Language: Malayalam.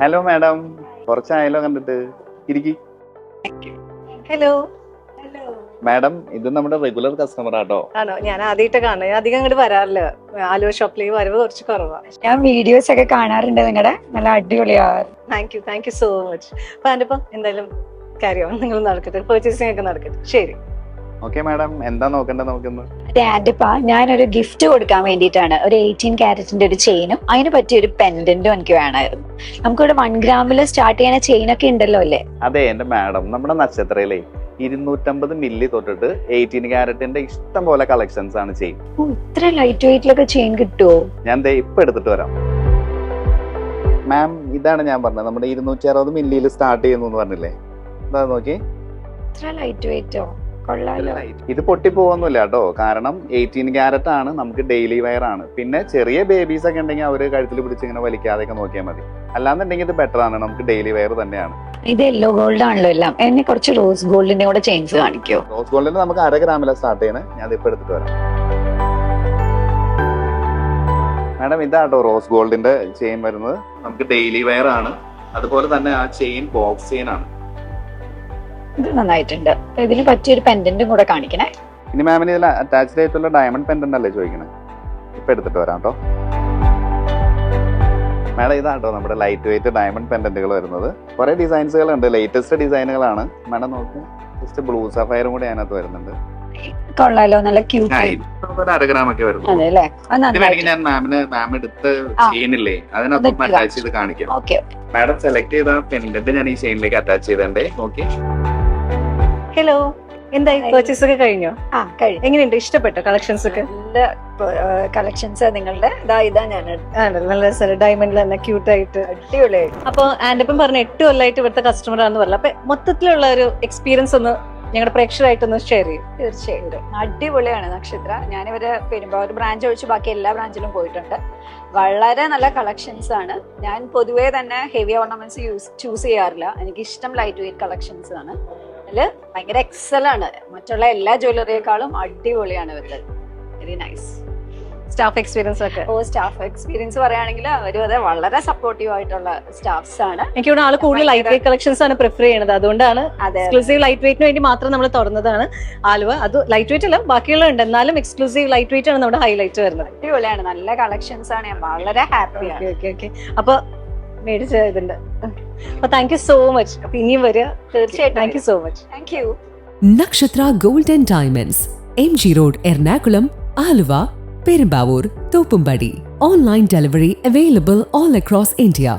ഹലോ മാഡം, കുറച്ചായാലോ കണ്ടിട്ട്. ഇരിക്കി. ഹലോ. മാഡം, ഇത് നമ്മുടെ റെഗുലർ കസ്റ്റമർ ആട്ടോ. ആണോ? ഞാൻ ആദ്യമായിട്ട് കാണുന്നത്. അധികം അങ്ങോട്ട് വരാറില്ല. ആലുവ ഷോപ്പിലേക്ക് വരവ് കുറച്ച് കുറവാണ്. ഞാൻ വീഡിയോസ് ഒക്കെ കാണാറുണ്ട് നിങ്ങളുടെ, നല്ല അടിപൊളിയാണ്. Thank you so much. അപ്പൊ അതിന്റെ എന്തായാലും കാര്യം നിങ്ങൾ നടക്കട്ടെ, പർച്ചേസിംഗ് ഒക്കെ നടക്കട്ടെ. ശരി. ഓക്കെ മാഡം, എന്താ നോക്കണ്ടത് നോക്കുന്നത്? ആന്റിപ്പ, ഞാനൊരു ഗിഫ്റ്റ് കൊടുക്കാൻ വേണ്ടിയിട്ടാണ് ഒരു 18 കാരറ്റിന്റെ ഒരു ചെയിനും അതിന് പറ്റിയ ഒരു പെൻഡന്റും എനിക്ക് വേണമായിരുന്നു. നമുക്കിവിടെ 1 ഗ്രാമിൽ സ്റ്റാർട്ട് ചെയ്യുന്ന ചെയിനൊക്കെ ഉണ്ടല്ലോ അല്ലേ? അതെ എന്റെ മാഡം, നമ്മുടെ നക്ഷത്രയിലേ 250 മില്ലി തൊട്ടിട്ട് 18 കാരറ്റിന്റെ ഇഷ്ടം പോലെ കളക്ഷൻസ് ആണ് ചെയിൻ. ഇത്ര ലൈറ്റ് വെയിറ്റിലൊക്കെ ചെയിൻ കിട്ടുമോ? ഞാൻ ഇപ്പൊ എടുത്തിട്ട് വരാം. മാം, ഇതാണ് ഞാൻ പറഞ്ഞത്, നമ്മുടെ 260 മില്ലിയിൽ സ്റ്റാർട്ട് ചെയ്യുന്നു എന്ന് പറഞ്ഞില്ലേ? എന്താ നോക്കി. ഇത്ര ലൈറ്റ് വെയിറ്റോ? കൊള്ളാലോ. ഇത് പൊട്ടി പോകുന്നില്ല കേട്ടോ, കാരണം 18 കാരറ്റ് ആണ്, നമുക്ക് ഡെയിലി വെയർ ആണ്. പിന്നെ ചെറിയ ബേബീസ് ഒക്കെ ഉണ്ടെങ്കിൽ അവര് കഴുത്തിൽ പിടിച്ച് ഇങ്ങനെ വലിക്കാതെയൊക്കെ നോക്കിയാൽ മതി. അല്ലാന്നുണ്ടെങ്കിൽ ഇത് ബെറ്റർ ആണ്, നമുക്ക് ഡെയിലി വെയർ തന്നെയാണ്. ഇത് യെല്ലോ ഗോൾഡ് ആണല്ലോ എല്ലാം. എന്നെ കുറച്ച് റോസ് ഗോൾഡിന്റെ കൂടെ ചെയിൻസ് കാണിക്കോ? റോസ് ഗോൾഡിന് നമുക്ക് 1/2 ഗ്രാമിലാണ് സ്റ്റാർട്ട് ചെയ്യുന്നത്. ഞാൻ ഇപ്പൊ എടുത്തിട്ട് വരാം. മാഡം, ഇതാട്ടോ റോസ് ഗോൾഡിന്റെ ചെയിൻ വരുന്നത്. നമുക്ക് ഡെയിലി വെയർ ആണ്. അതുപോലെ തന്നെ ആ ചെയിൻ ബോക്സ് ചെയിൻ ആണ്. ഇത് നന്നായിട്ടുണ്ട്. ഇതിന് പറ്റിയൊരു പെൻഡന്റും കൂടെ കാണിക്കണേ. ഇനി മാമിന് ഇതിൽ അറ്റാച്ച്ഡ് ആയിട്ടുള്ള ഡയമണ്ട് പെൻഡന്റ് അല്ലേ ചോദിക്കണേ? ഇപ്പൊ എടുത്തിട്ട് വരാം കേട്ടോ. മാഡം, ഇതാട്ടോ നമ്മുടെ ലൈറ്റ് വെയിറ്റ് ഡയമണ്ട് പെൻഡന്റുകൾ വരുന്നത്. കുറെ ഡിസൈൻസുകൾ ഉണ്ട്, ലേറ്റസ്റ്റ് ഡിസൈനുകളാണ്. മാഡം നോക്കും, ജസ്റ്റ് ബ്ലൂ സഫയറും കൂടി അതിനകത്ത് വരുന്നുണ്ട്. കൊള്ളാലോ, നല്ല ക്യൂട്ട്. 1/2 ഗ്രാം ഒക്കെ വരുന്നു. അതെ അല്ലേ? ഞാൻ മാം എടുത്ത് ചെയിനില്ലേ അതിനകത്ത് അറ്റാച്ച് ചെയ്ത് കാണിക്കാം. മാഡം സെലക്ട് ചെയ്ത പെൻഡന്റ് ഞാൻ ഈ ചെയിനിലേക്ക് അറ്റാച്ച് ചെയ്തേ. ഓക്കെ. ഹലോ. എന്തായി, പർച്ചേസ് ഒക്കെ കഴിഞ്ഞോ? കഴിഞ്ഞു. എങ്ങനെയുണ്ട്? ഇഷ്ടപ്പെട്ടോ കളക്ഷൻസ് ഒക്കെ? നല്ല കളക്ഷൻസ് നിങ്ങളുടെ. ഇതാ ഞാൻ നല്ല രസമാണ്, ഡയമണ്ടിൽ തന്നെ ക്യൂട്ട് ആയിട്ട് അടിപൊളിയായി. അപ്പൊ ആന്റിപ്പം പറഞ്ഞ 8 കൊല്ലമായിട്ട് ഇവിടുത്തെ കസ്റ്റമർ ആണെന്ന് പറഞ്ഞു. അപ്പൊ മൊത്തത്തിലുള്ള ഒരു എക്സ്പീരിയൻസ് ഒന്ന് ഞങ്ങളുടെ പ്രേക്ഷകരായിട്ടൊന്ന് ഷെയർ ചെയ്യും. തീർച്ചയായിട്ടും അടിപൊളിയാണ് നക്ഷത്ര. ഞാനിവര് പെരുമ്പാവൂർ ബ്രാഞ്ച് ഒഴിച്ച് ബാക്കി എല്ലാ ബ്രാഞ്ചിലും പോയിട്ടുണ്ട്. വളരെ നല്ല കളക്ഷൻസ് ആണ്. ഞാൻ പൊതുവേ തന്നെ ഹെവി ഓർണമെന്റ്സ് ചൂസ് ചെയ്യാറില്ല. എനിക്ക് ഇഷ്ടം ലൈറ്റ് വെയിറ്റ് കളക്ഷൻസ് ആണ്. അതില് ഭയങ്കര എക്സലാണ്. മറ്റുള്ള എല്ലാ ജ്വല്ലറിയെക്കാളും അടിപൊളിയാണ് ഇവരുടെ. Very nice. സ്റ്റാഫ് എക്സ്പീരിയൻസ് ഒക്കെ? സ്റ്റാഫ് എക്സ്പീരിയൻസ് പറയുകയാണെങ്കിൽ അവരും അതെ, വളരെ സപ്പോർട്ടീവ് ആയിട്ടുള്ള സ്റ്റാഫ്സ് ആണ്. എനിക്ക് ഇവിടെ ആള് കൂടുതൽ ലൈറ്റ് വെയിറ്റ് കളക്ഷൻസ് ആണ് പ്രിഫർ ചെയ്യുന്നത്. അതുകൊണ്ടാണ് എക്സ്ക്ലൂസീവ് ലൈറ്റ് വെയിറ്റിന് വേണ്ടി മാത്രം നമ്മൾ തുറന്നതാണ് ആലുവ. അത് ലൈറ്റ് വെയിറ്റ് അല്ല, ബാക്കിയുള്ള ഉണ്ട്, എന്നാലും എക്സ്ക്ലൂസീവ് ലൈറ്റ് വെയിറ്റ് ആണ് നമ്മുടെ ഹൈലൈറ്റ് വരുന്നത്. അടിപൊളിയാണ്, നല്ല കളക്ഷൻസ് ആണ്. ഞാൻ വളരെ ഹാപ്പിയാണ്. ഓക്കെ. അപ്പൊ മേടിച്ച ഇതുണ്ട്. അപ്പൊ താങ്ക് യു സോ മച്ച്. അപ്പൊ ഇനിയും വരിക. തീർച്ചയായിട്ടും. Thank you so much. Thank you. Nakshatra gold and diamonds, MG road, Ernakulam, Aluva, Perumbavoor, Thoppumpady. Online delivery available all across India.